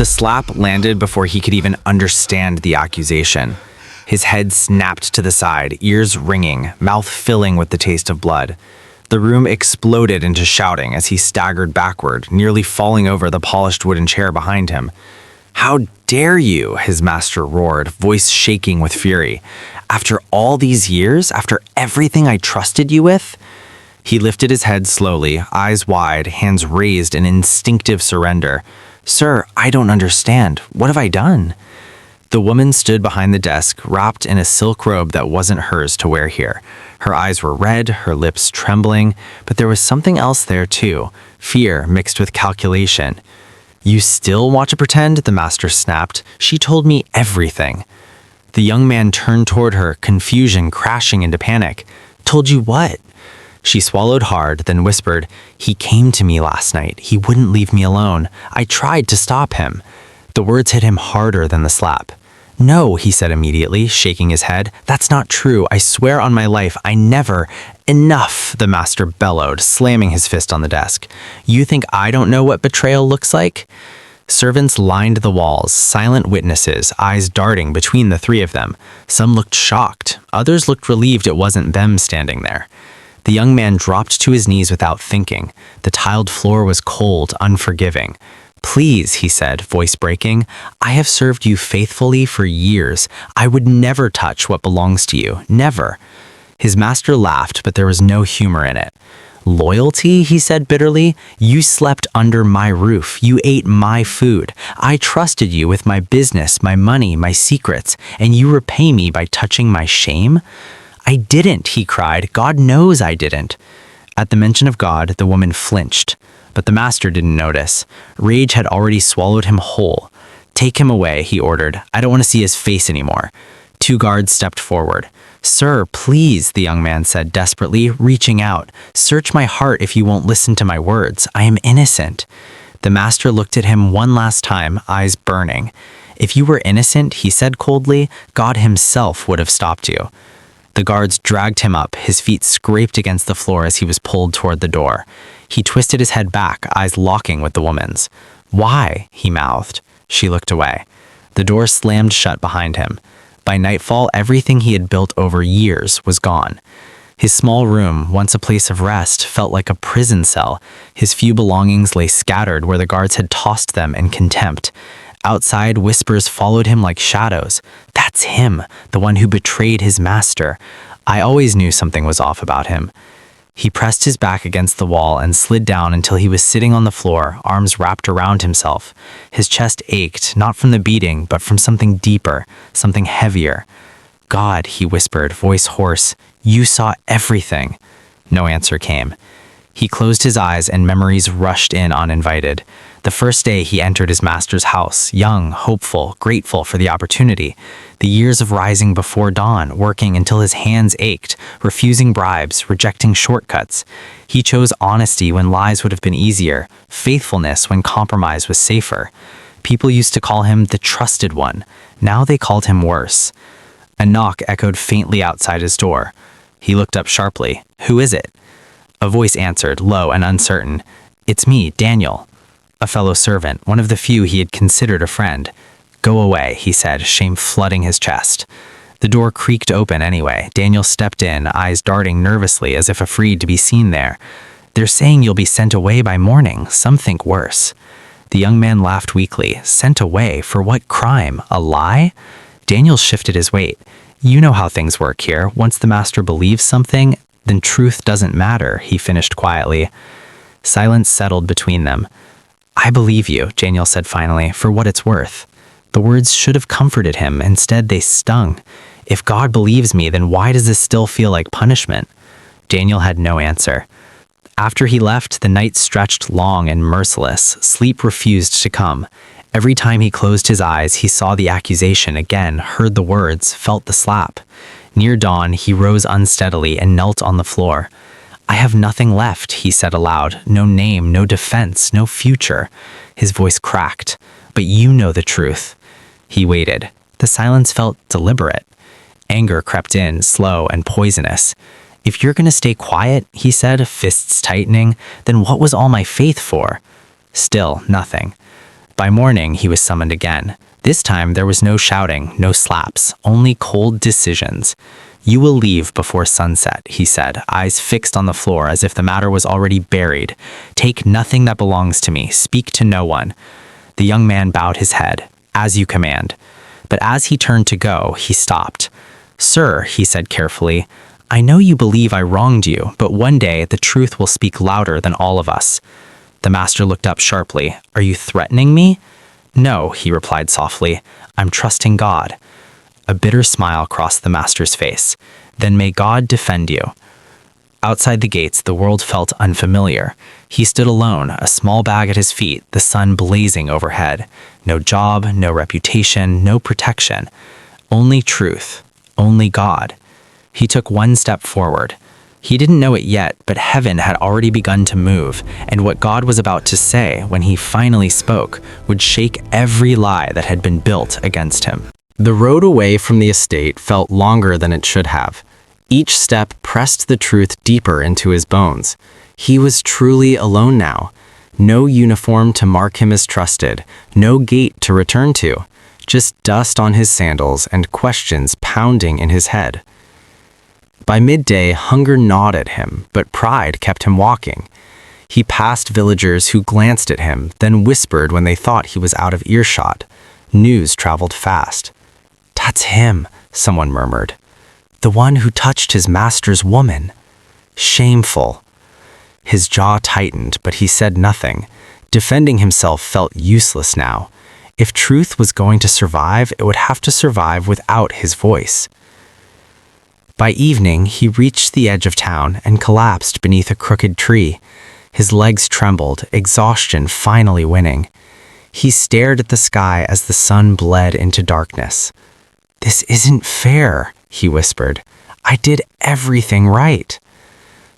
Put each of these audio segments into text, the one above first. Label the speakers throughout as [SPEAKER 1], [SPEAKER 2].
[SPEAKER 1] The slap landed before he could even understand the accusation. His head snapped to the side, ears ringing, mouth filling with the taste of blood. The room exploded into shouting as he staggered backward, nearly falling over the polished wooden chair behind him. "How dare you?" his master roared, voice shaking with fury. "After all these years, after everything I trusted you with?" He lifted his head slowly, eyes wide, hands raised in instinctive surrender. "Sir, I don't understand. What have I done?" The woman stood behind the desk, wrapped in a silk robe that wasn't hers to wear here. Her eyes were red, her lips trembling, but there was something else there too, fear mixed with calculation. "You still want to pretend?" the master snapped. "She told me everything." The young man turned toward her, confusion crashing into panic. "Told you what?" She swallowed hard, then whispered, "He came to me last night. He wouldn't leave me alone. I tried to stop him." The words hit him harder than the slap. "No," he said immediately, shaking his head. "That's not true. I swear on my life, I never—" "Enough," the master bellowed, slamming his fist on the desk. "You think I don't know what betrayal looks like?" Servants lined the walls, silent witnesses, eyes darting between the three of them. Some looked shocked. Others looked relieved it wasn't them standing there. The young man dropped to his knees without thinking. The tiled floor was cold, unforgiving. "Please," he said, voice breaking, "I have served you faithfully for years. I would never touch what belongs to you, never." His master laughed, but there was no humor in it. "Loyalty?" he said bitterly. "You slept under my roof. You ate my food. I trusted you with my business, my money, my secrets, and you repay me by touching my shame?" "I didn't," he cried. "God knows I didn't." At the mention of God, the woman flinched. But the master didn't notice. Rage had already swallowed him whole. "Take him away," he ordered. "I don't want to see his face anymore." Two guards stepped forward. "Sir, please," the young man said desperately, reaching out. "Search my heart if you won't listen to my words. I am innocent." The master looked at him one last time, eyes burning. "If you were innocent," he said coldly, "God himself would have stopped you." The guards dragged him up, his feet scraped against the floor as he was pulled toward the door. He twisted his head back, eyes locking with the woman's. "Why?" he mouthed. She looked away. The door slammed shut behind him. By nightfall, everything he had built over years was gone. His small room, once a place of rest, felt like a prison cell. His few belongings lay scattered where the guards had tossed them in contempt. Outside, whispers followed him like shadows. "That's him, the one who betrayed his master. I always knew something was off about him." He pressed his back against the wall and slid down until he was sitting on the floor, arms wrapped around himself. His chest ached, not from the beating, but from something deeper, something heavier. "God," he whispered, voice hoarse, "you saw everything." No answer came. He closed his eyes and memories rushed in uninvited. The first day he entered his master's house, young, hopeful, grateful for the opportunity. The years of rising before dawn, working until his hands ached, refusing bribes, rejecting shortcuts. He chose honesty when lies would have been easier, faithfulness when compromise was safer. People used to call him the trusted one. Now they called him worse. A knock echoed faintly outside his door. He looked up sharply. "Who is it?" A voice answered, low and uncertain. "It's me, Daniel." A fellow servant, one of the few he had considered a friend. "Go away," he said, shame flooding his chest. The door creaked open anyway. Daniel stepped in, eyes darting nervously as if afraid to be seen there. "They're saying you'll be sent away by morning. Some think worse." The young man laughed weakly. "Sent away? For what crime? A lie?" Daniel shifted his weight. "You know how things work here. Once the master believes something, then truth doesn't matter," he finished quietly. Silence settled between them. "I believe you," Daniel said finally, "for what it's worth." The words should have comforted him. Instead, they stung. "If God believes me, then why does this still feel like punishment?" Daniel had no answer. After he left, the night stretched long and merciless. Sleep refused to come. Every time he closed his eyes, he saw the accusation again, heard the words, felt the slap. Near dawn, he rose unsteadily and knelt on the floor. "I have nothing left," he said aloud. "No name, no defense, no future." His voice cracked. "But you know the truth." He waited. The silence felt deliberate. Anger crept in, slow and poisonous. "If you're going to stay quiet," he said, fists tightening, "then what was all my faith for?" Still, nothing. By morning, he was summoned again. This time, there was no shouting, no slaps, only cold decisions. "You will leave before sunset," he said, eyes fixed on the floor as if the matter was already buried. "Take nothing that belongs to me. Speak to no one." The young man bowed his head. "As you command." But as he turned to go, he stopped. "Sir," he said carefully, "I know you believe I wronged you, but one day the truth will speak louder than all of us." The master looked up sharply. "Are you threatening me?" "No," he replied softly. "I'm trusting God." A bitter smile crossed the master's face. "Then may God defend you." Outside the gates, the world felt unfamiliar. He stood alone, a small bag at his feet, the sun blazing overhead. No job, no reputation, no protection. Only truth, only God. He took one step forward. He didn't know it yet, but heaven had already begun to move, and what God was about to say when he finally spoke would shake every lie that had been built against him. The road away from the estate felt longer than it should have. Each step pressed the truth deeper into his bones. He was truly alone now. No uniform to mark him as trusted, no gate to return to, just dust on his sandals and questions pounding in his head. By midday, hunger gnawed at him, but pride kept him walking. He passed villagers who glanced at him, then whispered when they thought he was out of earshot. News traveled fast. "That's him," someone murmured. "The one who touched his master's woman." Shameful. His jaw tightened, but he said nothing. Defending himself felt useless now. If truth was going to survive, it would have to survive without his voice. By evening, he reached the edge of town and collapsed beneath a crooked tree. His legs trembled, exhaustion finally winning. He stared at the sky as the sun bled into darkness. "This isn't fair," he whispered. "I did everything right."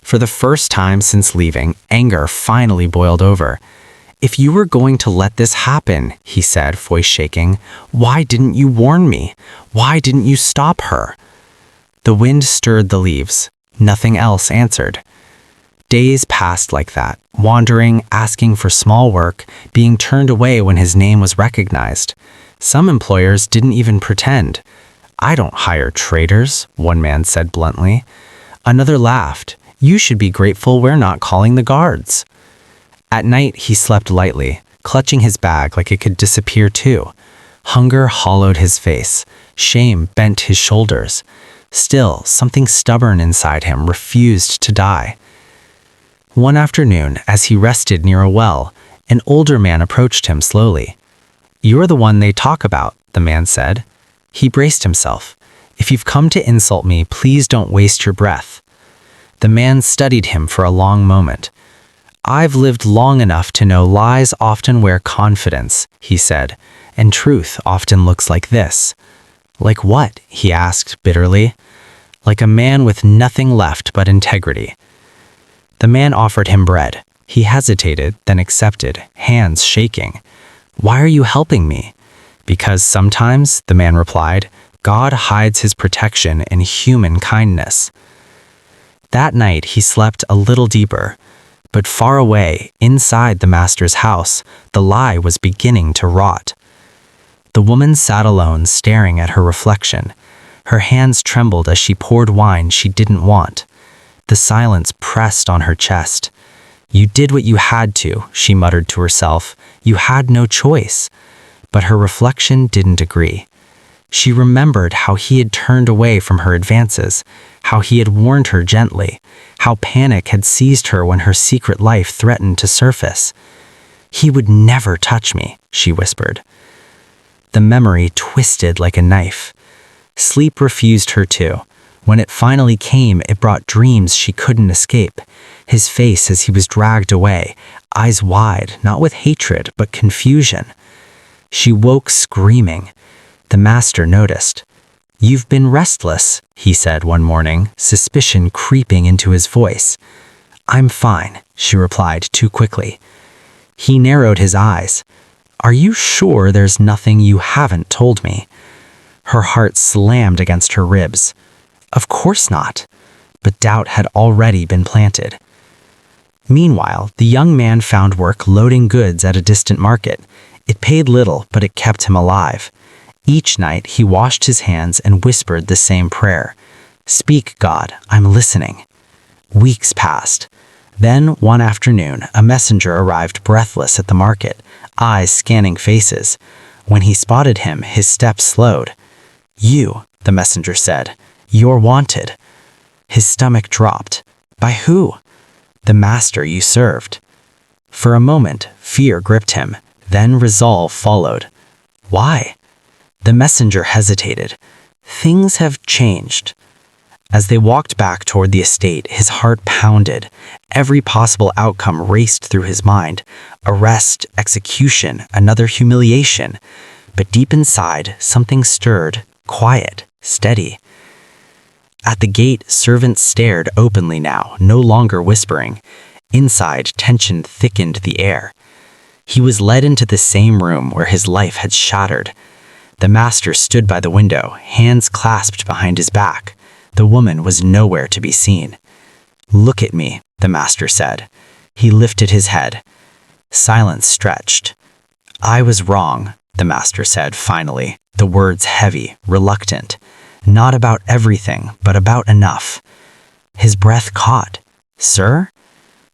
[SPEAKER 1] For the first time since leaving, anger finally boiled over. "If you were going to let this happen," he said, voice shaking, "why didn't you warn me? Why didn't you stop her?" The wind stirred the leaves. Nothing else answered. Days passed like that, wandering, asking for small work, being turned away when his name was recognized. Some employers didn't even pretend. "I don't hire traitors," one man said bluntly. Another laughed. "You should be grateful we're not calling the guards." At night, he slept lightly, clutching his bag like it could disappear too. Hunger hollowed his face. Shame bent his shoulders. Still, something stubborn inside him refused to die. One afternoon, as he rested near a well, an older man approached him slowly. "You're the one they talk about," the man said. He braced himself. "If you've come to insult me, please don't waste your breath." The man studied him for a long moment. "I've lived long enough to know lies often wear confidence," he said, "and truth often looks like this." "Like what?" he asked bitterly. "Like a man with nothing left but integrity." The man offered him bread. He hesitated, then accepted, hands shaking. "Why are you helping me?" "Because sometimes," the man replied, "God hides his protection in human kindness." That night he slept a little deeper, but far away, inside the master's house, the lie was beginning to rot. The woman sat alone, staring at her reflection. Her hands trembled as she poured wine she didn't want. The silence pressed on her chest. "You did what you had to," she muttered to herself. "You had no choice." But her reflection didn't agree. She remembered how he had turned away from her advances, how he had warned her gently, how panic had seized her when her secret life threatened to surface. "He would never touch me," she whispered. The memory twisted like a knife. Sleep refused her too. When it finally came, it brought dreams she couldn't escape. His face as he was dragged away, eyes wide, not with hatred, but confusion. She woke screaming. The master noticed. "You've been restless," he said one morning, suspicion creeping into his voice. "I'm fine," she replied too quickly. He narrowed his eyes. "Are you sure there's nothing you haven't told me?" Her heart slammed against her ribs. Of course not. But doubt had already been planted. Meanwhile, the young man found work loading goods at a distant market.
[SPEAKER 2] It paid little, but it kept him alive. Each night he washed his hands and whispered the same prayer. "Speak, God, I'm listening." Weeks passed. Then, one afternoon, a messenger arrived breathless at the market, eyes scanning faces. When he spotted him, his steps slowed. "You," the messenger said, "you're wanted." His stomach dropped. "By who?" "The master you served." For a moment, fear gripped him, then resolve followed. "Why?" The messenger hesitated. "Things have changed." As they walked back toward the estate, his heart pounded. Every possible outcome raced through his mind. Arrest, execution, another humiliation. But deep inside, something stirred, quiet, steady. At the gate, servants stared openly now, no longer whispering. Inside, tension thickened the air. He was led into the same room where his life had shattered. The master stood by the window, hands clasped behind his back. The woman was nowhere to be seen. "Look at me," the master said. He lifted his head. Silence stretched. "I was wrong," the master said finally, the words heavy, reluctant. "Not about everything, but about enough." His breath caught. "Sir?"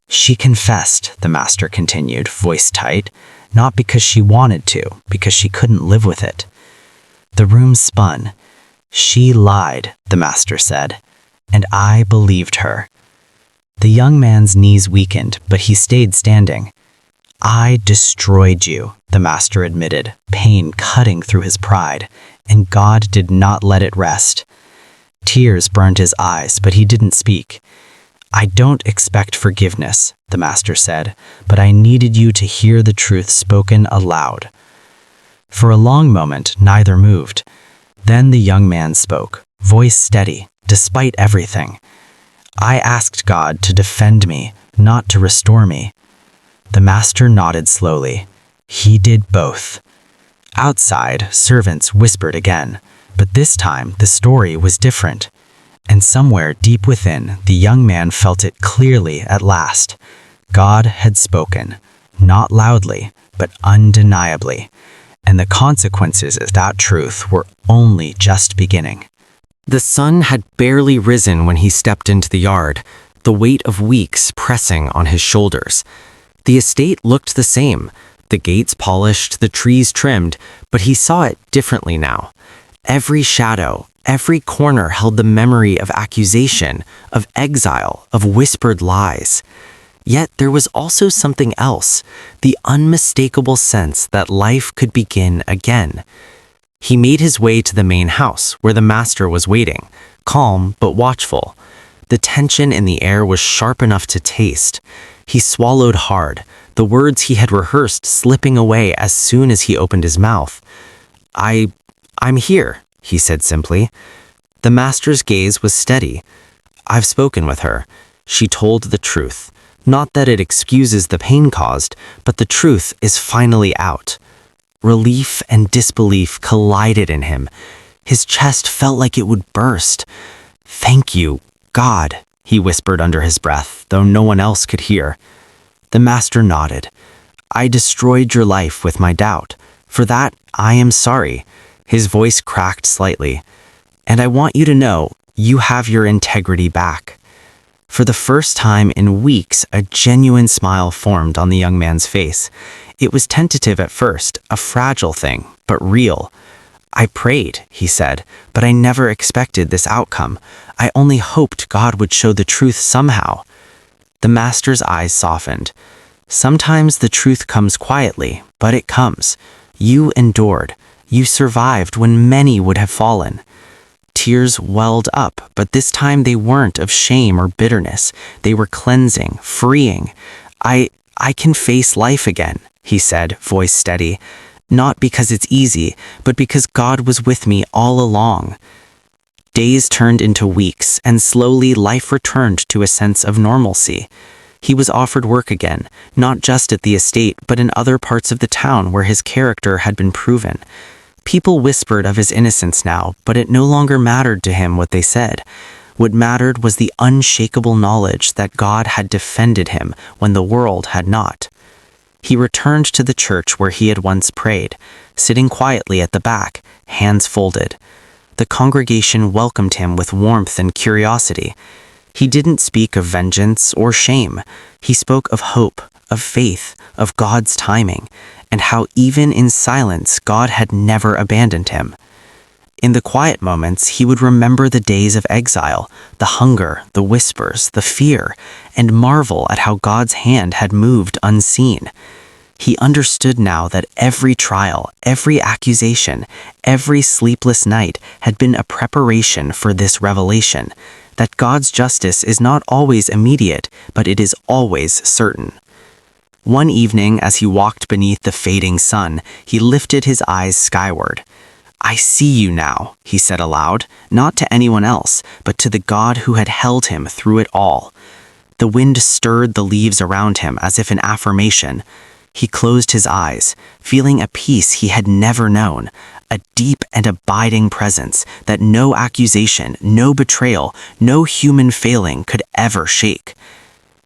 [SPEAKER 2] "She confessed," the master continued, voice tight, "not because she wanted to, because she couldn't live with it." The room spun. "She lied," the master said, "and I believed her." The young man's knees weakened, but he stayed standing. "I destroyed you," the master admitted, pain cutting through his pride, and God did not let it rest. Tears burned his eyes, but he didn't speak. "I don't expect forgiveness," the master said, "but I needed you to hear the truth spoken aloud." For a long moment, neither moved. Then the young man spoke, voice steady, despite everything. "I asked God to defend me, not to restore me." The master nodded slowly. He did both. Outside, servants whispered again, but this time the story was different. And somewhere deep within, the young man felt it clearly at last. God had spoken, not loudly, but undeniably. And the consequences of that truth were only just beginning. The sun had barely risen when he stepped into the yard, the weight of weeks pressing on his shoulders. The estate looked the same, the gates polished, the trees trimmed, but he saw it differently now. Every shadow, every corner held the memory of accusation, of exile, of whispered lies. Yet there was also something else, the unmistakable sense that life could begin again. He made his way to the main house, where the master was waiting, calm but watchful. The tension in the air was sharp enough to taste. He swallowed hard, the words he had rehearsed slipping away as soon as he opened his mouth. I'm here," he said simply. The master's gaze was steady. "I've spoken with her. She told the truth. Not that it excuses the pain caused, but the truth is finally out." Relief and disbelief collided in him. His chest felt like it would burst. "Thank you, God," he whispered under his breath, though no one else could hear. The master nodded. "I destroyed your life with my doubt. For that, I am sorry." His voice cracked slightly. "And I want you to know, you have your integrity back." For the first time in weeks, a genuine smile formed on the young man's face. It was tentative at first, a fragile thing, but real. "I prayed," he said, "but I never expected this outcome. I only hoped God would show the truth somehow." The master's eyes softened. "Sometimes the truth comes quietly, but it comes. You endured. You survived when many would have fallen." Tears welled up, but this time they weren't of shame or bitterness. They were cleansing, freeing. I can face life again," he said, voice steady. "Not because it's easy, but because God was with me all along." Days turned into weeks, and slowly life returned to a sense of normalcy. He was offered work again, not just at the estate, but in other parts of the town where his character had been proven. People whispered of his innocence now, but it no longer mattered to him what they said. What mattered was the unshakable knowledge that God had defended him when the world had not. He returned to the church where he had once prayed, sitting quietly at the back, hands folded. The congregation welcomed him with warmth and curiosity. He didn't speak of vengeance or shame. He spoke of hope, of faith, of God's timing, and how even in silence God had never abandoned him. In the quiet moments, he would remember the days of exile, the hunger, the whispers, the fear, and marvel at how God's hand had moved unseen. He understood now that every trial, every accusation, every sleepless night had been a preparation for this revelation, that God's justice is not always immediate, but it is always certain. One evening, as he walked beneath the fading sun, he lifted his eyes skyward. "I see you now," he said aloud, not to anyone else, but to the God who had held him through it all. The wind stirred the leaves around him as if in affirmation. He closed his eyes, feeling a peace he had never known, a deep and abiding presence that no accusation, no betrayal, no human failing could ever shake.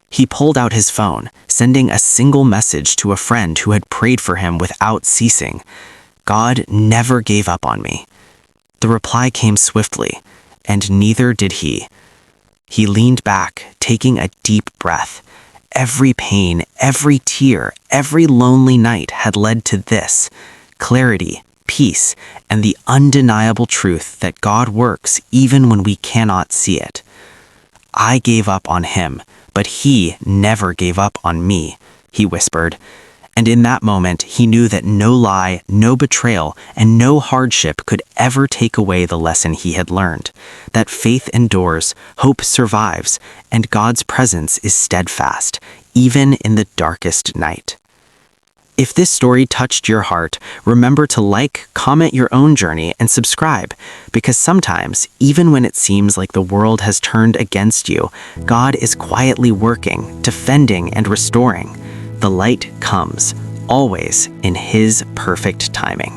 [SPEAKER 2] He pulled out his phone, sending a single message to a friend who had prayed for him without ceasing. "God never gave up on me." The reply came swiftly, and neither did he. He leaned back, taking a deep breath. Every pain, every tear, every lonely night had led to this: clarity, peace, and the undeniable truth that God works even when we cannot see it. "I gave up on him, but he never gave up on me," he whispered. And in that moment, he knew that no lie, no betrayal, and no hardship could ever take away the lesson he had learned, that faith endures, hope survives, and God's presence is steadfast, even in the darkest night. If this story touched your heart, remember to like, comment your own journey, and subscribe, because sometimes, even when it seems like the world has turned against you, God is quietly working, defending, and restoring. The light comes, always in His perfect timing.